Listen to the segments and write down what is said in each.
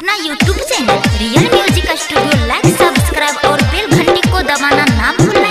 अपना YouTube channel real music studio like subscribe और bell घंटी को दबाना ना भूलें।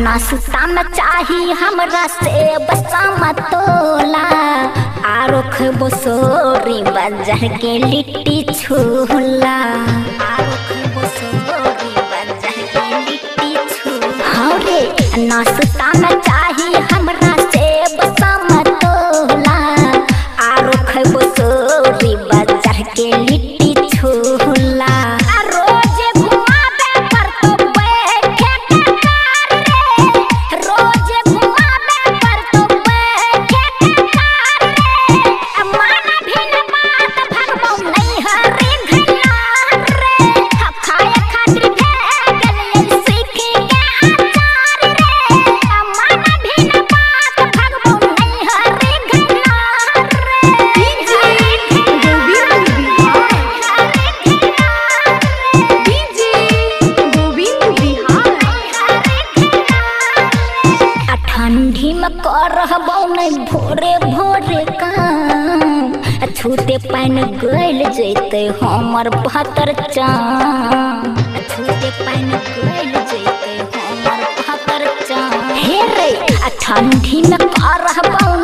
नाश्ता में चाही हमरा से बसा तोला आरोख बोसोरी बाजार के लिट्टी छोला आरोख बोसोरी बाजार के लिट्टी छोला। हाँ रे नाश्ता में चाही हमरा से बसा तोला आरोख बोसोरी बाजार के लिट्टी छोला। ठंडी में करबौ नहीं भोरे भोरे काम छूते पाइन गल जैते हमर बहत्तर चाम छूते पाइन गल जैते हमर बहत्तर चाम। हे रे ठंडी में करबौ